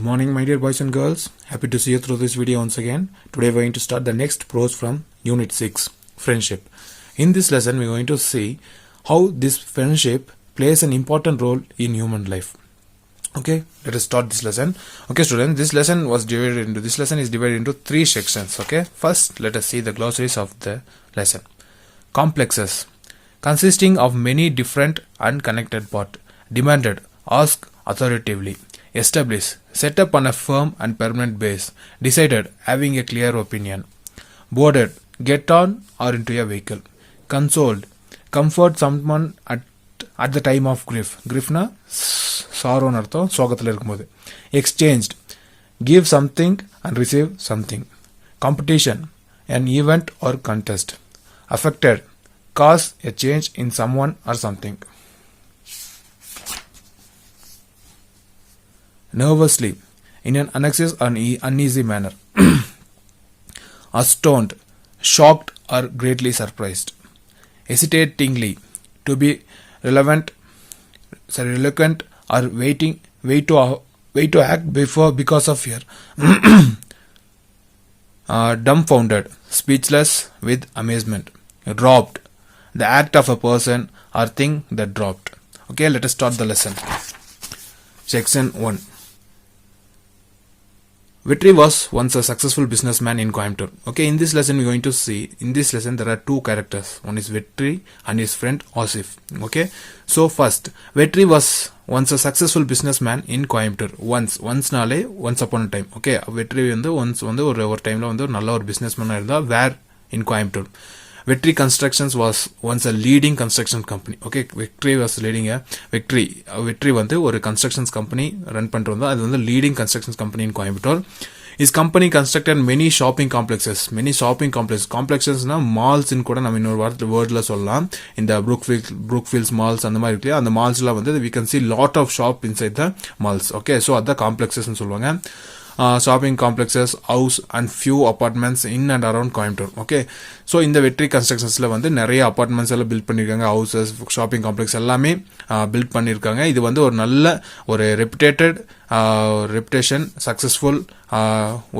morning, my dear boys and girls. Happy to see you through this video once again. Today we're going to start the next prose from Unit-6, Friendship. In this lesson, we're going to see how this friendship plays an important role in human life. Okay, let us start this lesson. Okay, students, this lesson is divided into three sections. Okay, first, let us see the glossaries of the lesson. Complexes, consisting of many different unconnected parts, demanded, ask authoritatively. Establish, set up on a firm and permanent base. Decided, having a clear opinion. Boarded, get on or into a vehicle. Consoled, comfort someone at the time of grief. Griefna sorrow nartham sogathila irukumbodhu. Exchanged, give something and receive something. Competition, an event or contest. Affected, cause a change in someone or something. Nervously, in an anxious or uneasy manner. Astounded, shocked or greatly surprised. Hesitatingly, to be reluctant or wait to act because of fear. Dumbfounded, speechless with amazement. Dropped, the act of a person or thing that dropped. Okay, let us start the lesson. Section 1. Vetri was once a successful businessman in Coimbatore. Okay, in this lesson we're going to see, there are two characters. One is Vetri and his friend Asif. Okay, so first, Vetri was once a successful businessman in Coimbatore. Once upon a time. Okay, Vetri once over time la nalla or businessman irundha where in Coimbatore. Vetri Constructions was once a leading construction company. Okay, Vetri was leading Vetri வந்து ஒரு constructions company run பண்ணிட்டு வந்தா அது வந்து leading constructions company in Coimbatore. His company constructed many shopping complexes. Complexes na malls in கூட நம்ம இன்னொரு வேர்ட்ல சொல்லலாம். இந்த Brookfields malls அந்த மாதிரி இருக்கு. அந்த malls-ல வந்து we can see lot of shop inside the malls. Okay, so அத complexes னு சொல்வாங்க. Shopping complexes, house and few apartments in and around Coimbatore. Okay, so இந்த வெற்றி கன்ஸ்ட்ரக்ஷன்ஸ்ல வந்து நிறைய அபார்ட்மெண்ட்ஸ் எல்லாம் பில்ட் பண்ணிருக்காங்க. ஹவுசஸ், ஷாப்பிங் காம்ப்ளெக்ஸ் எல்லாமே பில்ட் பண்ணிருக்காங்க. இது வந்து ஒரு நல்ல ஒரு ரெப்யூட்டேஷன் சக்சஸ்ஃபுல்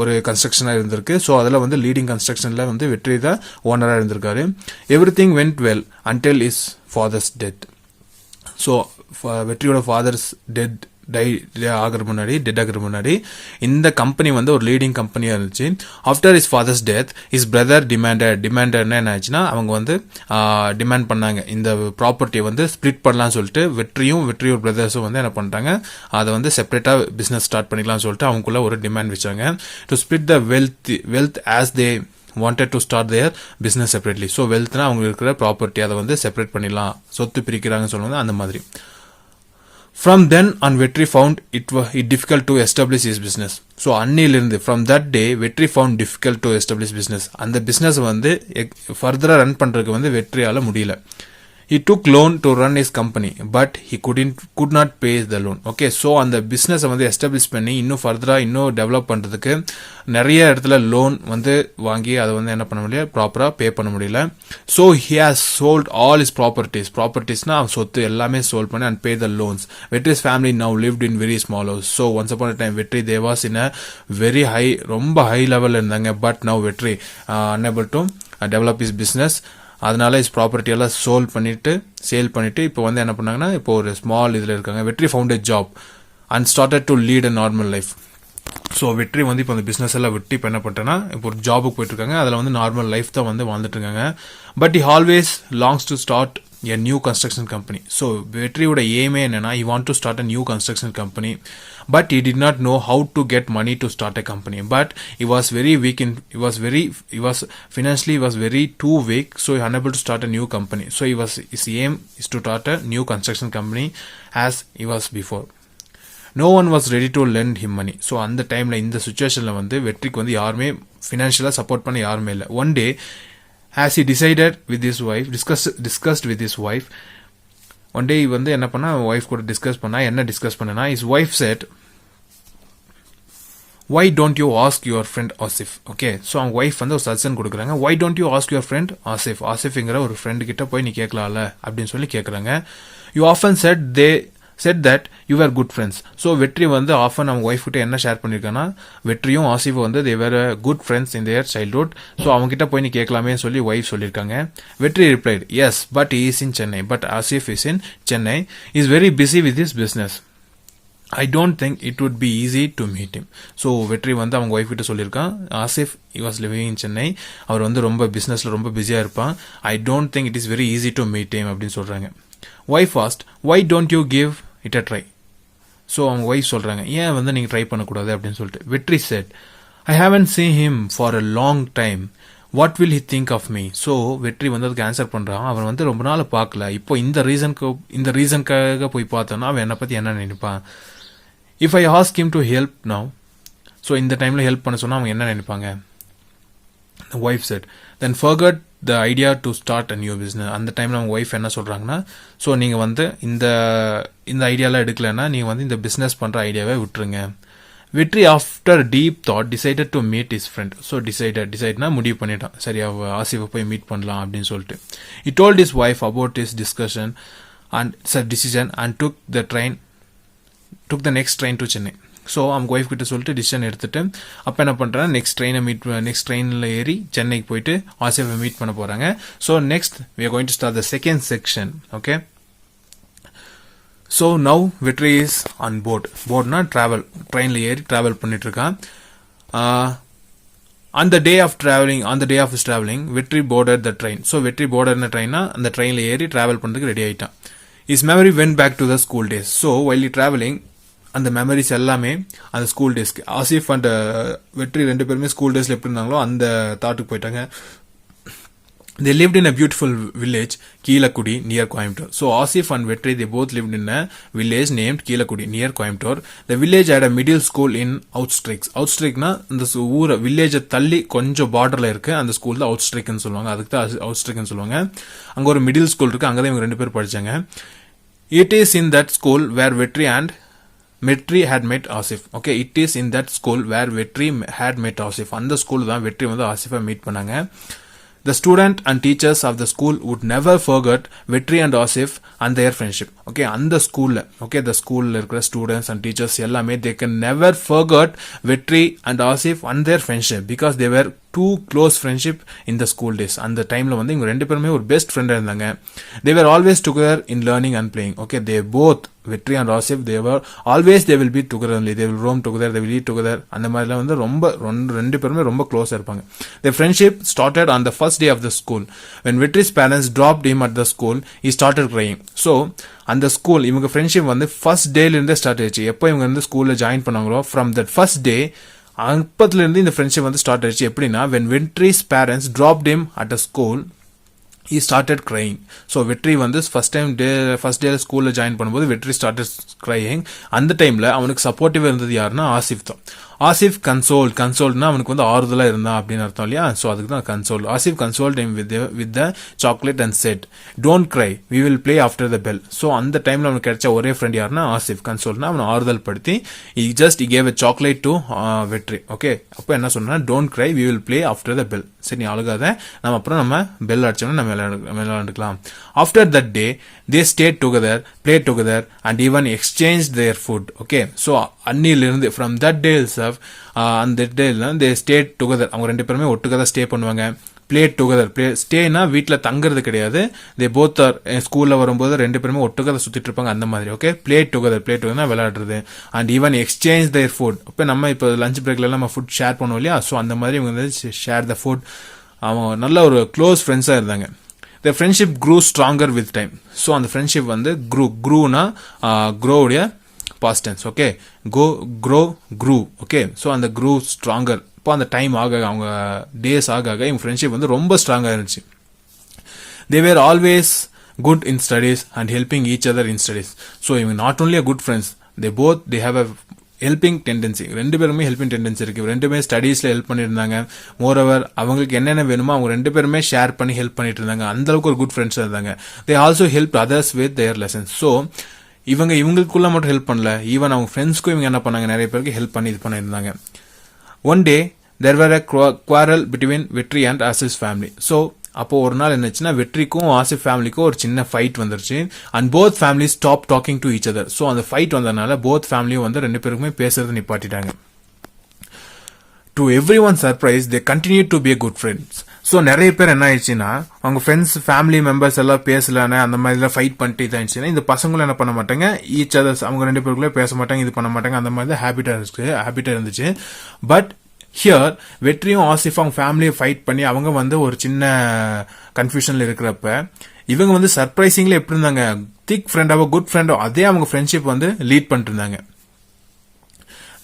ஒரு கன்ஸ்ட்ரக்ஷனா இருந்திருக்கு. ஸோ அதில் வந்து லீடிங் கன்ஸ்ட்ரக்ஷன்ல வந்து வெற்றி தான் ஓனரா இருந்திருக்காரு. Everything went well until his father's death. So வெற்றியோட ஃபாதர்ஸ் டெட் ஆகிற முன்னாடி இந்த கம்பெனி வந்து ஒரு லீடிங் கம்பெனியா இருந்துச்சு. After his father's death his brother டிமாண்டட்னா என்ன ஆச்சுன்னா அவங்க வந்து டிமாண்ட் பண்ணாங்க இந்த ப்ராப்பர்ட்டியை வந்து ஸ்பிளிட் பண்ணலாம்னு சொல்லிட்டு வெற்றியோட பிரதர்ஸும் வந்து என்ன பண்ணிட்டாங்க அதை வந்து செப்பரேட்டா பிசினஸ் ஸ்டார்ட் பண்ணிக்கலாம்னு சொல்லிட்டு அவங்களுக்குள்ள ஒரு டிமாண்ட் வச்சாங்க. To split the wealth as they wanted to start their business separately. So wealthனா அவங்க இருக்கிற ப்ராப்பர்ட்டி அதை வந்து செப்பரேட் பண்ணிடலாம், சொத்து பிரிக்கிறாங்கன்னு சொல்லுவாங்க அந்த மாதிரி. From then on, Vetri found it difficult to establish his business. So அன்னிலிருந்து from that day Vetri found difficult to establish business. அந்த business வந்து further run பண்றதுக்கு வந்து வெற்றியால முடியல. He took loan to run his company, but he could not pay the loan. Okay, so அந்த business வந்து establish பண்ணி இன்னும் further இன்னும் டெவலப் பண்றதுக்கு நிறைய இடத்துல லோன் வந்து வாங்கி அதை வந்து என்ன பண்ண முடியல, ப்ராப்பரா பே பண்ண முடியல. So he has sold all his propertiesனா சொத்து எல்லாமே sold பண்ணி and pay the loans. Vetri's family now lived in very small house. So once upon a time Vetri they was in a very high, ரொம்ப high level இருந்தாங்க. But now Vetri unable to develop his business. அதனால is property எல்லாம் sale பண்ணிட்டு இப்போ வந்து என்ன பண்ணாங்கன்னா இப்போ ஒரு ஸ்மால் இதில் இருக்காங்க. வெற்றி found a job and started to lead a normal life. So Vetri வந்து இப்போ அந்த பிஸ்னஸ் எல்லாம் விட்டு இப்போ என்ன பண்ணிட்டேன்னா இப்போ ஒரு ஜாபுக்கு போயிட்டு இருக்காங்க. அதில் வந்து நார்மல் லைஃப் தான் வந்து வாழ்ந்துட்டு இருக்காங்க. But he always longs to start a new construction company. So வெற்றியோட எய்மே என்னன்னா he want to start a new construction company, but he did not know how to get money to start a company. But he was very weak financially he was very too weak, so he unable to start a new company. So his aim is to start a new construction company as he was before. No one was ready to lend him money. So அந்த டைம்ல இந்த சிச்சுவேஷன்ல வந்து வெற்றிக்கு வந்து யாருமே ஃபினான்ஷியலா support பண்ண யாருமே இல்லை. One day as he decided with his wife, discussed with his wife, one day வந்து என்ன பண்ணா wife கூட டிஸ்கஸ் பண்ணா his wife said, why don't you ask your friend Asif? Okay, so அவங்க wife வந்து ஒரு சஜஷன் கொடுக்குறாங்க. why don't you ask your friend Asifங்கிற ஒரு ஃப்ரெண்ட் கிட்ட போய் நீ கேட்கலாம்ல அப்படின்னு சொல்லி கேட்குறாங்க. you often said said that you were good friends. So வெற்றி வந்து often அவங்க ஒய்ஃப் கிட்ட என்ன ஷேர் பண்ணிருக்கானா, வெற்றியும் ஆசிஃப் வந்து they were good friends in their childhood. So அவங்க கிட்ட போய் நீ கேட்கலாமே சொல்லி ஒய்ஃப் சொல்லிருக்காங்க. வெற்றி replied, yes, but he is in Chennai. But Asif is in Chennai. He is very busy with his business. I don't think it would be easy to meet him. So வெற்றி வந்து அவங்க wife கிட்ட சொல்லியிருக்கான், Asif he was living in Chennai. அவர் வந்து ரொம்ப பிசினஸ்ல ரொம்ப பிஸியா இருப்பான். I don't think it is very easy to meet him அப்படின்னு சொல்றாங்க. Wife asked, why don't you give it a try? So அவங்க ஒய்ஃப் சொல்றாங்க, ஏன் வந்து நீங்க ட்ரை பண்ணக்கூடாது அப்படின்னு சொல்லிட்டு. வெற்றி said, I haven't seen him for a long time. What will he think of me? So வெற்றி வந்து அதுக்கு ஆன்சர் பண்றான், அவன் வந்து ரொம்ப நாள் பார்க்கல, இப்போ இந்த ரீசனுக்காக போய் பார்த்தோன்னா அவன் என்னை பத்தி என்ன நினைப்பான். If I ask him to help now, so இந்த டைம்ல ஹெல்ப் பண்ண சொன்னா அவங்க என்ன நினைப்பாங்க. The wife said, then forget the idea to start a new business. அந்த டைம்ல அவங்க ஒய்ஃப் என்ன சொல்றாங்கன்னா, ஸோ நீங்க வந்து இந்த ஐடியாலாம் எடுக்கலன்னா நீங்க வந்து இந்த பிசினஸ் பண்ற ஐடியாவே விட்டுருங்க. Vetri after deep thought decided to meet is friend. So டிசைட்னா முடிவு பண்ணிட்டான், சரி ஆசிஃபை போய் மீட் பண்ணலாம் அப்படின்னு சொல்லிட்டு. He told his wife about his discussion and decision and took the next train to Chennai. So அவங்க ஒய்ஃப் கிட்ட சொல்லிட்டு டிசிஷன் எடுத்துட்டு அப்போ என்ன பண்ணுறாங்க, நெக்ஸ்ட் ட்ரெயினில் ஏறி சென்னைக்கு போயிட்டு ஆசிஃபை மீட் பண்ண போகிறாங்க. So next we are going to start the second section. Okay, so now Vetri is on board. Boardனா ட்ராவல், ட்ரெயினில் ஏறி ட்ராவல் பண்ணிட்டு இருக்கான். On the day of his traveling, Vetri boarded the train. So Vetri boarded the train, அந்த ட்ரெயினில் ஏறி travel பண்ணுறதுக்கு ready ஆகிட்டான். His memory went back to the school days. So while he traveling, அந்த மெமரிஸ் எல்லாமே அந்த ஸ்கூல் டேஸ்க்கு, Asif and வெற்றி ரெண்டு பேருமே ஸ்கூல் டேஸ்ல எப்படி இருந்தாங்களோ அந்த தாட்டுக்கு போயிட்டாங்க. They lived in a beautiful village, Keelakudi, near Coimbatore. So Asif and Vetri, they both lived in a village named Keelakudi, near Coimbatore. The village had a middle school in outstreaks. Outstreakனா அந்த ஊரை வில்லேஜை தள்ளி கொஞ்சம் பார்டர்ல இருக்கு அந்த school தான் அவுட்ஸ்ட்ரீக்னு சொல்லுவாங்க. அதுக்கு தான் அவுட்ஸ்ட்ரீக்னு சொல்லுவாங்க. அங்க ஒரு மிடில் ஸ்கூல் இருக்கு, அங்கதான் இவங்க ரெண்டு பேர் படிச்சாங்க. It is in that school where Vetri had met Asif. Okay, it is in that school where Vetri had met Asif. அந்த ஸ்கூல் தான் வெற்றி வந்து ஆசிஃபை மீட் பண்ணாங்க. The student and teachers of the school would never forget Vetri and Asif and their friendship. Okay, அந்த ஸ்கூல்ல, okay, the ஸ்கூல்ல இருக்கிற students and teachers எல்லாமே they can never forget Vetri and Asif and their friendship because they were too close friendship in the school days. அந்த டைம்ல வந்து இவங்க ரெண்டு பேருமே ஒரு பெஸ்ட் ஃப்ரெண்டா இருந்தாங்க. They were always together in learning and playing. Okay, they both Vetri and Asif, they will be together only. They will roam together, they will eat together. அந்த மாதிரிலாம் வந்து ரொம்ப ரெண்டு பேருமே ரொம்ப க்ளோஸா இருப்பாங்க. Their friendship started on the first day of the school. When Vetri's parents dropped him at the school, he started crying. So அந்த ஸ்கூல் இவங்க ஃப்ரெண்ட்ஷிப் வந்து ஃபர்ஸ்ட் டேல இருந்தே ஸ்டார்ட் ஆயிடுச்சு. எப்போ இவங்க வந்து ஸ்கூல்ல ஜாயின் பண்ணாங்களோ from that first day, அப்பத்துல இருந்து இந்த ஃப்ரெண்ட்ஷிப் வந்து ஸ்டார்ட் ஆயிடுச்சு. எப்படின்னா when Vetri's parents dropped him at a school, he started crying. So Vetri வந்து ஃபர்ஸ்ட் டே ஸ்கூல்ல ஜாயின் பண்ணும்போது Vetri started crying. அந்த டைம்ல அவனுக்கு சப்போர்ட்டிவா இருந்தது யாருன்னா ஆசிஃப் தான். ஆசிஃப் கன்சோல்ட்னா அவனுக்கு வந்து ஆறுதலா இருந்தான் அப்படின்னு அர்த்தம் இல்லையா. ஸோ அதுக்கு தான் console. Asif consoled him with the chocolate and said, don't cry, we will play after the bell. So அந்த டைம்ல அவனுக்கு கிடைச்ச ஒரே ஃப்ரெண்ட் யாருன்னா ஆசிஃப். கன்சோல்ட்னா அவனை ஆறுதல் படுத்தி he gave a chocolate to Vetri. Okay, அப்போ என்ன சொன்னா, don't cry, we will play after the bell. சரி, நீ அழுகாத, நம்ம பெல் அடிச்சோம்னா நம்ம விளையாண்டுக்கலாம். After that day, they stayed together, played together and even exchanged their food. Okay, so அன்னிலிருந்து from that day itself, அந்த டேல they stayed together. அவங்க ரெண்டு பேருமே ஒட்டுக்கா ஸ்டே பண்ணுவாங்க. play together, ஸ்டேனா வீட்டில் தங்குறது கிடையாது. they both are ஸ்கூல்ல வரும்போது ரெண்டு பேருமே ஒட்டுக்கா சுத்திட்டு இருப்பாங்க அந்த மாதிரி. ஓகே, play together விளையாடுறது. and even exchange their food. இப்போ நம்ம இப்போ லஞ்ச் பிரேக்ல நம்ம ஃபுட் ஷேர் பண்ணுவோம் இல்லையா, ஸோ அந்த மாதிரி இவங்க வந்து ஷேர் த ஃபுட். அவங்க நல்ல ஒரு க்ளோஸ் ஃப்ரெண்ட்ஸா இருந்தாங்க. the friendship grew stronger with time. So அந்த ஃப்ரெண்ட்ஷிப் வந்து grewனா growவுடைய past tense. Okay, grew. Okay, so அந்த grew stronger. இப்போ அந்த டைம் ஆக அவங்க டேஸ் ஆக இவங்க ஃப்ரெண்ட்ஷிப் வந்து ரொம்ப ஸ்ட்ராங்காக இருந்துச்சு. they were always good in studies and helping each other in studies. So இவங்க not only a good friends, they have a helping tendency. ரெண்டு பேருமே ஹெல்பிங் டெண்டன்சி இருக்கு. ரெண்டு பேரும் ஸ்டடீஸ்ல ஹெல்ப் பண்ணியிருந்தாங்க. மோரோவர் அவங்களுக்கு என்னென்ன வேணுமோ அவங்க ரெண்டு பேருமே ஷேர் பண்ணி ஹெல்ப் பண்ணிட்டு இருந்தாங்க. அந்த அளவுக்கு ஒரு குட் ஃப்ரெண்ட்ஸா இருந்தாங்க. they also helped others with their lessons. So இவங்களுக்குள்ள மட்டும் ஹெல்ப் பண்ணல, ஈவன் அவங்க ஃப்ரெண்ட்ஸ்க்கும் இவங்க என்ன பண்ணாங்க, நிறைய பேருக்கு ஹெல்ப் பண்ணி இது பண்ணியிருந்தாங்க. One day there were a quarrel between Vetri and Asif's family. So அப்போ ஒரு நாள் என்னச்சுன்னா வெற்றிக்கும் ஆசிஃப் ஃபேமிலிக்கும் ஒரு சின்ன ஃபைட் வந்துருச்சு and both family stop talking to each other. So அந்த ஃபைட் வந்ததுனால போத் ஃபேமிலியும் வந்து ரெண்டு பேருக்குமே பேசுறது நிப்பாட்டிட்டாங்க. To everyone surprise they continue to be a good friends. So நிறைய பேர் என்ன ஆயிடுச்சுன்னா அவங்க ஃப்ரெண்ட்ஸ் ஃபேமிலி மெம்பர்ஸ் எல்லாம் பேசலானே அந்த மாதிரிலாம் ஃபைட் பண்ணிட்டு இதாகிடுச்சுன்னா இந்த பசங்களும் என்ன பண்ண மாட்டாங்க ஈச் அதர்ஸ் அவங்க ரெண்டு பேருக்குள்ளே பேச மாட்டாங்க இது பண்ண மாட்டாங்க அந்த மாதிரி தான் ஹேபிட்டாக இருந்துச்சு. பட் ஹியர் வெற்றியும் ஆசிஃப் அவங்க ஃபேமிலியை ஃபைட் பண்ணி அவங்க வந்து ஒரு சின்ன கன்ஃபியூஷன்ல இருக்கிறப்ப இவங்க வந்து சர்ப்ரைசிங்ல எப்படி இருந்தாங்க திக் ஃப்ரெண்டாவோ குட் ஃப்ரெண்டோ அதே அவங்க ஃப்ரெண்ட்ஷிப் வந்து லீட் பண்ணிட்டு இருந்தாங்க.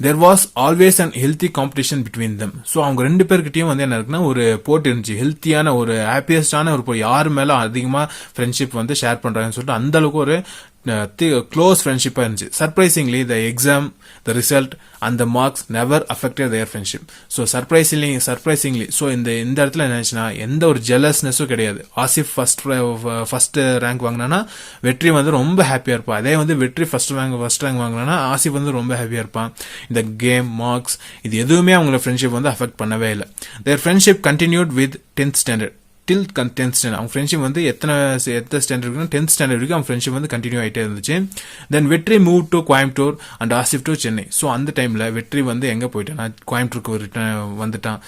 there was always an healthy competition between them. So அவங்க ரெண்டு பேர்கிட்டயும் வந்து என்ன இருக்குன்னா ஒரு போட்டி இருந்துச்சு ஹெல்த்தியான ஒரு ஹாப்பியஸ்டான ஒரு யார் மேல அதிகமா ஃப்ரெண்ட்ஷிப் வந்து ஷேர் பண்றாங்கன்னு சொல்லிட்டு அந்த அளவுக்கு ஒரு க்ளோஸ் ஃப்ரெண்ட்ஷிப்பா இருந்துச்சு. Surprisingly the exam the result and the marks never affected their friendship. So surprisingly so இந்த இடத்துல என்னச்சுன்னா எந்த ஒரு ஜெலஸ்னஸும் கிடையாது. ஆசிஃப் ஃபர்ஸ்ட் ரேங்க் வாங்கினா வெற்றி வந்து ரொம்ப ஹாப்பியா இருப்பான். அதே வந்து வெற்றி ஃபர்ஸ்ட் ரேங்க் வாங்கினா ஆசிஃப் வந்து ரொம்ப ஹாப்பியா இருப்பான். இந்த கேம் மார்க்ஸ் இது எதுவுமே அவங்களோட ஃப்ரெண்ட்ஷிப் வந்து அஃபெக்ட் பண்ணவே இல்லை. தேர் friendship continued with 10th standard till 10th standard. அவங்க ஃப்ரெண்ட்ஷிப் வந்து எத்தனை ஸ்டாண்டர்ட் இருக்குன்னா 10th standard வரைக்கும் அவங்க ஃப்ரெண்ட்ஷிப் வந்து கண்டினியூ ஆகிட்டே இருந்துச்சு. தென் வெற்றி move to Coimbatore and Asif to Chennai. So அந்த டைம்ல வெற்றி வந்து எங்க போயிட்டான் கோயம்புத்தூருக்கு வந்துட்டான்.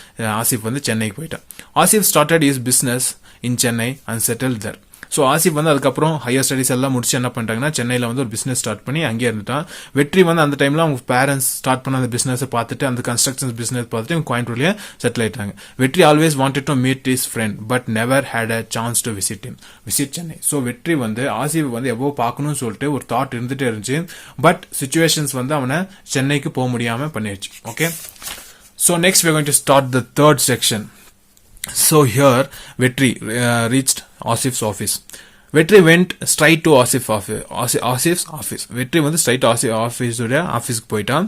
ஆசிஃப் வந்து சென்னைக்கு போயிட்டான். Asif started his business in Chennai and settle there. So Asif வந்து அதுக்கப்புறம் ஹையர் ஸ்டடிஸ் எல்லாம் முடிச்சு என்ன பண்ணிட்டாங்கன்னா சென்னையில் வந்து ஒரு பிஸ்னஸ் ஸ்டார்ட் பண்ணி அங்கேயே இருந்துட்டான். வெற்றி வந்து அந்த டைம்ல அவங்க பேரண்ட்ஸ் ஸ்டார்ட் பண்ண அந்த பிஸ்னஸை பார்த்துட்டு அந்த கன்ஸ்ட்ரக்ஷன் பிஸ்னஸ் பார்த்துட்டு அவங்க கோயம்புத்தூர்லேயே செட்டில் ஆயிட்டாங்க. Vetri always wanted to meet is friend but never had a chance to visit Chennai. So Vetri வந்து ஆசிஃப் வந்து எவ்வளோ பார்க்கணும்னு சொல்லிட்டு ஒரு தாட் இருந்துட்டே இருந்துச்சு. பட் சுச்சுவேஷன்ஸ் வந்து அவனை சென்னைக்கு போக முடியாமல் பண்ணிடுச்சு. Okay, so next we are going to start the third section. So here Vetri reached Asif's office. Vetri went straight to Asif's office. Vetri வந்து straight ஆஃபீஸ்க்கு போயிட்டான்.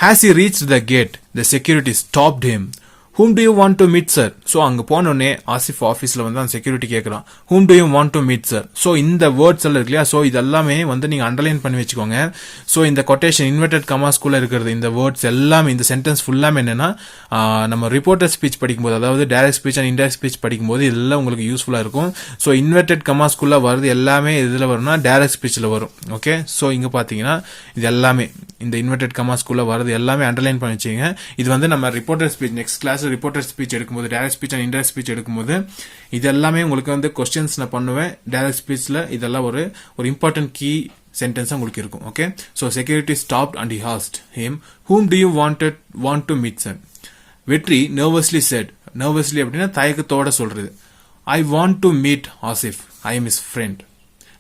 As he reached the gate, the security stopped him. whom do you want to meet sir? So அங்கே போனோடனே ஆசிஃப் ஆஃபீஸில் வந்து அந்த security கேட்குறான் whom do you want to meet sir? So இந்த வேர்ட்ஸ் எல்லாம் இருக்கு இல்லையா, ஸோ இதெல்லாமே வந்து நீங்கள் அண்டர்லைன் பண்ணி வச்சுக்கோங்க. ஸோ இந்த கொட்டேஷன் இன்வெர்டட் கமாஸ்குள்ளே இருக்கிறது இந்த வேர்ட்ஸ் எல்லாமே இந்த சென்டென்ஸ் ஃபுல்லாமே என்னன்னா நம்ம ரிப்போர்ட்டர் ஸ்பீச் படிக்கும்போது அதாவது direct speech and indirect speech படிக்கும்போது இதெல்லாம் உங்களுக்கு யூஸ்ஃபுல்லாக இருக்கும். ஸோ இன்வெர்டட் கமாஸ்குள்ளே வருது எல்லாமே இதில் வரும்னா டைரக்ட் ஸ்பீச்சில் வரும். ஓகே, ஸோ இங்கே பார்த்தீங்கன்னா இது எல்லாமே இந்த இன்வெர்டட் கமாஸ்குள்ளே வருது எல்லாமே அண்டர்லைன் பண்ணி வச்சுங்க. இது வந்து நம்ம reporter speech next class reporter speech எடுக்கும்போது direct speech and indirect speech எடுக்கும்போது இது எல்லாமே உங்களுக்கு வந்து கொஸ்டின்ஸ் நான் பண்ணுவேன். டைரக்ட் ஸ்பீச்ல இதெல்லாம் ஒரு இம்பார்ட்டன்ட் கீ சென்டென்ஸ் உங்களுக்கு இருக்கும். Okay, so security stopped and he asked him whom do you want to meet sir? வெற்றி nervously said, nervously அப்படின்னா தயக்கத்தோட சொல்றது, I want to meet Asif, I am his friend.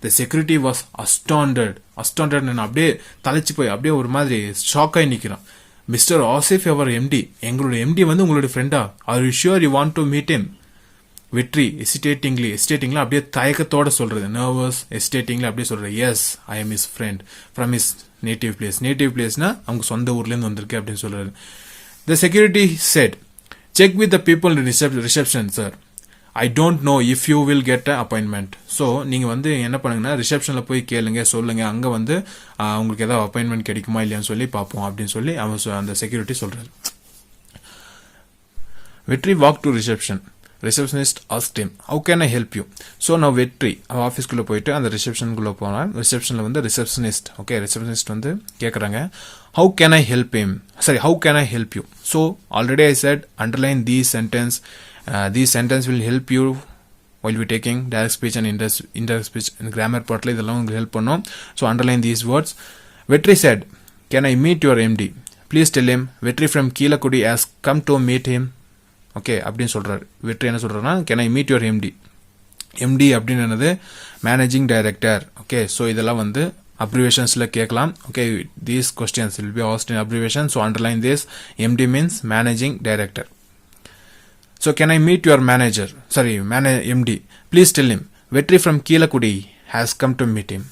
The security was astounded அப்படியே தலைச்சு போய் அப்படியே ஒரு மாதிரி shock ஆகி நிக்கிறான். மிஸ்டர் ஆசிஃப் அவர் எம்டி, எங்களோட எம்டி வந்து உங்களோட ஃப்ரெண்டா? Are you sure you want to meet him? Vetri hesitatingly அப்படியே தயக்கத்தோட சொல்றது, நர்வஸ் எஸ்டேட்டிங்ல அப்படியே சொல்றது, yes I am is friend from is native பிளேஸ்னா அவங்க சொந்த ஊர்ல இருந்து வந்திருக்கு அப்படின்னு சொல்றாரு. The security said, check with the people reception sir, I don't know if you will get a appointment. So நீங்கள் வந்து என்ன பண்ணுங்கன்னா ரிசப்ஷனில் போய் கேளுங்க, சொல்லுங்க, அங்கே வந்து உங்களுக்கு ஏதாவது அப்பாயின்மெண்ட் கிடைக்குமா இல்லையான்னு சொல்லி பார்ப்போம் அப்படின்னு சொல்லி அந்த செக்யூரிட்டி சொல்றாரு. வெற்றி walk to reception. Receptionist asked him, how can I help you? So நான் வெற்றி ஆஃபீஸ்க்குள்ளே போயிட்டு அந்த ரிசப்ஷனுக்குள்ளே போனேன். ரிசப்ஷனில் வந்து ரிசப்ஷனிஸ்ட் வந்து கேட்குறாங்க, how can I help you? So already I set underline these sentence. These sentence will help you while we taking direct speech and indirect speech and grammar partly இதெல்லாம் உங்களுக்கு ஹெல்ப் பண்ணும். So underline these words. வெற்றி said, can I meet your MD? Please tell him வெற்றி from Keezhakudi has come to meet him. Okay அப்படின்னு சொல்றாரு. வெற்றி என்ன சொல்றாருன்னா, can I meet your MD? MD அப்படின்னு என்னது, மேனேஜிங் டைரக்டர். ஓகே, ஸோ இதெல்லாம் வந்து abbreviationsல கேட்கலாம். Okay, these questions will be asked in abbreviation. So underline this, MD means managing director. So can I meet your manager? MD. Please tell him Vetri from Keelakudi has come to meet him.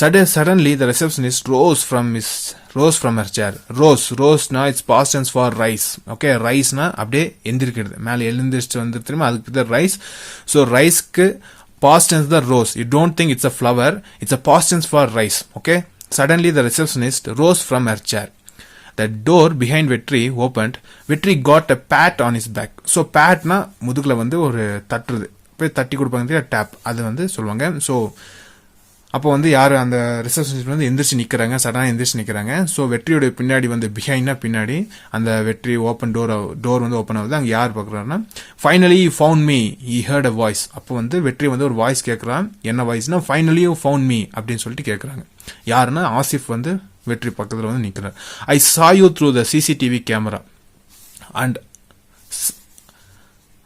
Suddenly the receptionist rose from her chair. Rose na it's past tense for rise. Okay, rise na அப்படியே எந்திரிக்கிறது, மேலே எழுந்திரிச்சு வந்து திரும்ப அதுக்கு பேர் rise. So rise க்கு past tense the rose. You don't think it's a flower, it's a past tense for rise. Okay, suddenly the receptionist rose from her chair. The door behind Vetri opened. Vetri got a pat on his back. So pat na முதுகுல வந்து ஒரு தட்டுறது, போய் தட்டி கொடுப்பாங்க tape, அது வந்து சொல்லுவாங்க. ஸோ அப்போ வந்து யார் அந்த ரிசப்ஷனிஸ்ட் வந்து எந்திரிச்சு நிற்கிறாங்க, சடனாக எந்திரிச்சு நிற்கிறாங்க. ஸோ வெற்றியோட பின்னாடி வந்து பிஹைண்டா பின்னாடி அந்த வெற்றி ஓப்பன் டோர் வந்து ஓப்பன் ஆகுது. அங்கே யார் பார்க்குறாருன்னா finally you found me I heard a voice. அப்போ வந்து வெற்றி வந்து ஒரு வாய்ஸ் கேட்குறான். என்ன வாய்ஸ்னா ஃபைனலி யூ ஃபவுண்ட் மீ அப்படின்னு சொல்லிட்டு கேட்குறாங்க. யாருன்னா ஆசிஃப் வந்து வெற்றி பக்கத்தில் வந்து நிற்கிறார். I saw you through the CCTV camera and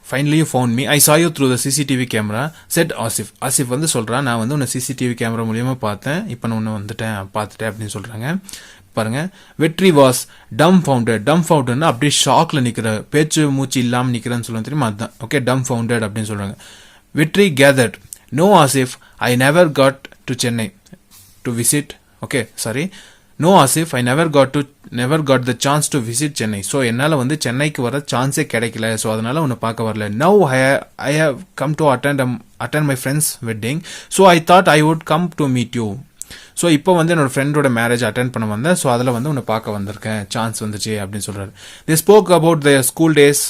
finally you found me I saw you through the CCTV camera said Asif. Asif வந்து சொல்கிறான், நான் வந்து உன்னை சிசிடிவி கேமரா மூலியமாக பார்த்தேன், இப்போ நான் உன்னை பார்த்துட்டேன் அப்படின்னு சொல்கிறாங்க. பாருங்க, வெற்றி வாஸ் டம் ஃபவுண்டட்னா அப்படியே ஷாக்ல நிற்கிற, பேச்சு மூச்சு இல்லாமல் நிற்கிறேன்னு சொல்லுவாங்க தெரியுமா, அதுதான். ஓகே, டம் ஃபவுண்டட் அப்படின்னு சொல்கிறாங்க. Vetri gathered, no Asif, I never got to Chennai to visit. Okay, sorry, no Asif, I never got the chance to visit Chennai. So என்னால் வந்து சென்னைக்கு வர சான்ஸே கிடைக்கல, ஸோ அதனால உன்னை பார்க்க வரல. Now I have come to attend my friend's wedding, so I thought I would come to meet you. So இப்போ வந்து என்னோட ஃப்ரெண்டோட மேரேஜ் அட்டென்ட் பண்ண வந்தேன், ஸோ அதில் வந்து உன்னை பார்க்க வந்திருக்கேன், சான்ஸ் வந்துச்சு அப்படின்னு சொல்கிறாரு. தே spoke about their school days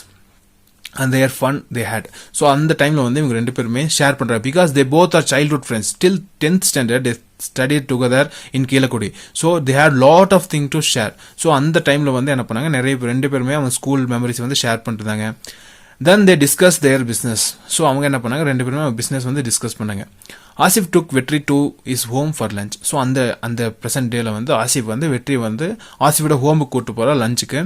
and their fun they had. So அந்த டைம்ல வந்து இவங்க ரெண்டு பேருமே ஷேர் பண்றாங்க. because they both are childhood friends till 10th standard they studied together in Keezhakudi. so they had lot of thing to share. so அந்த டைம்ல வந்து என்ன பண்ணாங்க, நிறைய ரெண்டு பேருமே அவங்க ஸ்கூல் மெமரிஸ் வந்து ஷேர் பண்ணிருந்தாங்க. then they discussed their business. so அவங்க என்ன பண்ணாங்க, ரெண்டு பேருமே பிசினஸ் வந்து டிஸ்கஸ் பண்ணாங்க. ஆசிஃப் டுக் வெற்றி to is home for lunch. So அந்த ப்ரெசன்ட் டேல வந்து ஆசிஃப் வந்து வெற்றி வந்து ஆசிஃபோட ஹோமுக்கு கூட்டு போகிற லஞ்சுக்கு.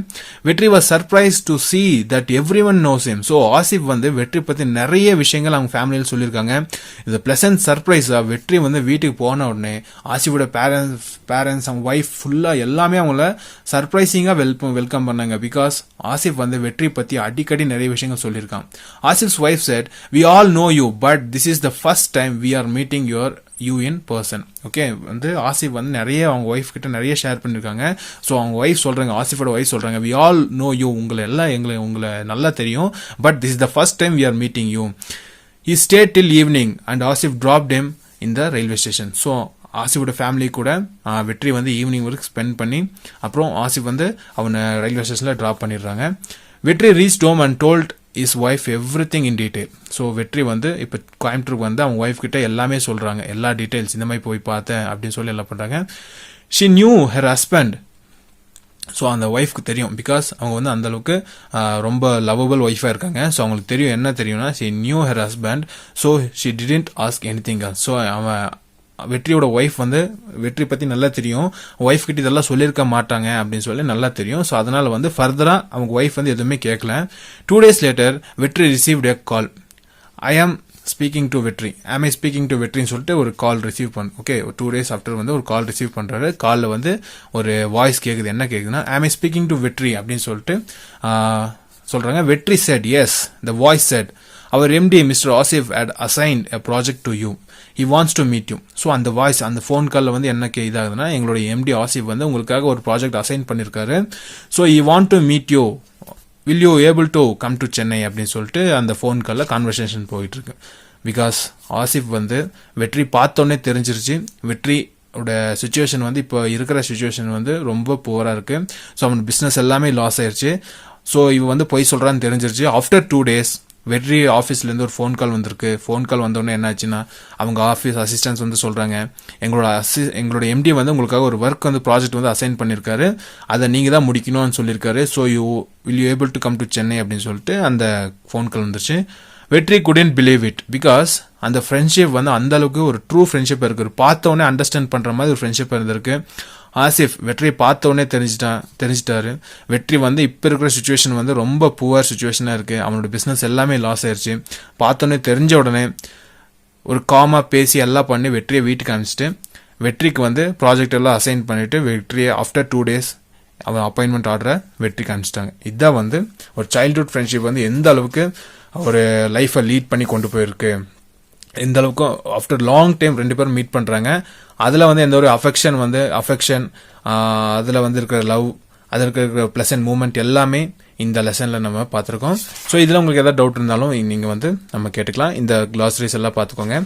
வெற்றி was surprise to see that every one knows him. So Asif வந்து வெற்றி பற்றி நிறைய விஷயங்கள் அவங்க ஃபேமிலியில் சொல்லியிருக்காங்க. இது பிளசன்ட் சர்ப்ரைஸாக வெற்றி வந்து வீட்டுக்கு போன உடனே ஆசிஃபோட பேரண்ட்ஸ் அவங்க ஒய்ஃப் ஃபுல்லாக எல்லாமே அவங்கள சர்ப்ரைசிங்காக வெல்கம் பண்ணாங்க. பிகாஸ் ஆசிஃப் வந்து வெற்றி பற்றி அடிக்கடி நிறைய விஷயங்கள் சொல்லியிருக்கான். Asif's wife said, we all know you but this is the first time we are meeting you in person. Okay, வந்து ஆசிஃப் வந்து நிறைய அவங்க ஒய்ஃப் கிட்ட நிறைய ஷேர் பண்ணியிருக்காங்க. ஸோ அவங்க ஒய்ஃப் சொல்றாங்க, ஆசிஃபோட ஒய்ஃப் சொல்றாங்க, வி ஆல் நோ யூ, உங்களை நல்லா தெரியும், but this is the first time we are meeting you. He stayed till evening and Asif dropped him in the railway station. So ஆசிஃபோட ஃபேமிலி கூட வெற்றி வந்து ஈவினிங் வரைக்கும் ஸ்பெண்ட் பண்ணி அப்புறம் ஆசிஃப் வந்து அவனை ரயில்வே ஸ்டேஷனில் ட்ராப் பண்ணிடுறாங்க. வெற்றி reached home and told his wife everything in detail. So Vetri வந்து இப்போ கோயம்புத்தூருக்கு வந்து அவங்க ஒய்ஃப் கிட்ட எல்லாமே சொல்கிறாங்க, எல்லா டீட்டெயில்ஸ், இந்த மாதிரி போய் பார்த்தேன் அப்படின்னு சொல்லி எல்லாம் பண்ணுறாங்க. She new her husband. So அந்த ஒய்ஃப்க்கு தெரியும், பிகாஸ் அவங்க வந்து அந்தளவுக்கு ரொம்ப லவபிள் ஒய்ஃபாக இருக்காங்க. ஸோ அவங்களுக்கு தெரியும், என்ன தெரியும்னா, she new her husband, so she didn't ask any thing. So அவன் வெற்றியோட ஒய்ஃப் வந்து வெற்றி பற்றி நல்லா தெரியும், ஒய்ஃப் கிட்ட இதெல்லாம் சொல்லியிருக்க மாட்டாங்க அப்படின்னு சொல்லி நல்லா தெரியும். ஸோ அதனால வந்து ஃபர்தராக அவங்க ஒய்ஃப் வந்து எதுவுமே கேட்கல. 2 days லேட்டர் வெற்றி received a call. I am speaking to வெற்றி, ஐ ஸ்பீக்கிங் டு வெற்றின்னு சொல்லிட்டு ஒரு call receive okay 2 days after வந்து ஒரு கால் ரிசீவ் பண்ணுறாரு. காலில் வந்து ஒரு வாய்ஸ் கேட்குது. என்ன கேட்குதுன்னா, ஐ ஸ்பீக்கிங் டு வெற்றி அப்படின்னு சொல்லிட்டு சொல்கிறாங்க. Vetri said, yes, the voice said, our MD Mr. Asif had assigned a project to you. He wants to meet you. So அந்த வாய்ஸ் அந்த ஃபோன் காலில் வந்து என்ன இதாகுதுன்னா, எங்களுடைய MD ஆசிஃப் வந்து உங்களுக்காக ஒரு ப்ராஜெக்ட் அசைன் பண்ணியிருக்காரு. So he want to meet you. will you able to come to Chennai அப்படின்னு சொல்லிட்டு அந்த ஃபோன் காலில் கான்வர்சேஷன் போயிட்டு இருக்கு. பிகாஸ் ஆசிஃப் வந்து வெற்றி பார்த்தோன்னே தெரிஞ்சிருச்சு, வெற்றியோட சுச்சுவேஷன் வந்து இப்போ இருக்கிற சுச்சுவேஷன் வந்து ரொம்ப புவராக இருக்கு. ஸோ அவன் பிஸ்னஸ் எல்லாமே லாஸ் ஆயிடுச்சு. ஸோ இவன் வந்து பொய் சொல்கிறான்னு தெரிஞ்சிருச்சு. ஆஃப்டர் 2 days வெற்றி ஆஃபீஸ்லேருந்து ஒரு ஃபோன் கால் வந்திருக்கு. ஃபோன் கால் வந்தோடனே என்னாச்சுன்னா, அவங்க ஆஃபீஸ் அசிஸ்டன்ஸ் வந்து சொல்கிறாங்க, எங்களோட எம்டி வந்து உங்களுக்காக ஒரு ஒர்க் வந்து ப்ராஜெக்ட் வந்து அசைன் பண்ணியிருக்காரு, அதை நீங்கள் தான் முடிக்கணும்னு சொல்லியிருக்காரு. So will you able to come to Chennai அப்படின்னு சொல்லிட்டு அந்த ஃபோன் கால் வந்துருச்சு. வெற்றி couldn't believe it பிகாஸ் அந்த ஃப்ரெண்ட்ஷிப் வந்து அந்த அளவுக்கு ஒரு ட்ரூ ஃப்ரெண்ட்ஷிப் இருக்கு. பார்த்தோன்னே அண்டர்ஸ்டாண்ட் பண்ணுற மாதிரி ஒரு ஃப்ரெண்ட்ஷிப் இருந்திருக்கு. ஆசிஃப் வெற்றி பார்த்தோன்னே தெரிஞ்சிட்டாரு. வெற்றி வந்து இப்போ இருக்கிற சுச்சுவேஷன் வந்து ரொம்ப புவர் சுச்சுவேஷனாக இருக்குது. அவனோட பிஸ்னஸ் எல்லாமே லாஸ் ஆயிடுச்சு. பார்த்தோன்னே தெரிஞ்ச உடனே ஒரு காமாக பேசி எல்லாம் பண்ணி வெற்றியை வீட்டுக்கு அனுப்பிச்சிட்டு வெற்றிக்கு வந்து ப்ராஜெக்ட் எல்லாம் அசைன் பண்ணிவிட்டு வெற்றியை ஆஃப்டர் 2 days அவன் அப்பாயின்மெண்ட் ஆர்டரை வெற்றிக்கு அனுப்பிச்சிட்டாங்க. இதுதான் வந்து ஒரு சைல்ட்ஹுட் ஃப்ரெண்ட்ஷிப் வந்து எந்த அளவுக்கு ஒரு லைஃப்பை லீட் பண்ணி கொண்டு போயிருக்கு, எந்த அளவுக்கு ஆஃப்டர் லாங் டைம் ரெண்டு பேரும் மீட் பண்ணுறாங்க. அதில் வந்து எந்த ஒரு அஃபெக்ஷன் அதில் வந்து இருக்கிற லவ், அதில் இருக்கிற ப்ளசன்ட் மூமெண்ட் எல்லாமே இந்த லெசனில் நம்ம பார்த்துருக்கோம். ஸோ இதில் உங்களுக்கு எதாவது டவுட் இருந்தாலும் நீங்கள் வந்து நம்ம கேட்டுக்கலாம். இந்த க்ளாசரிஸ் எல்லாம் பார்த்துக்கோங்க.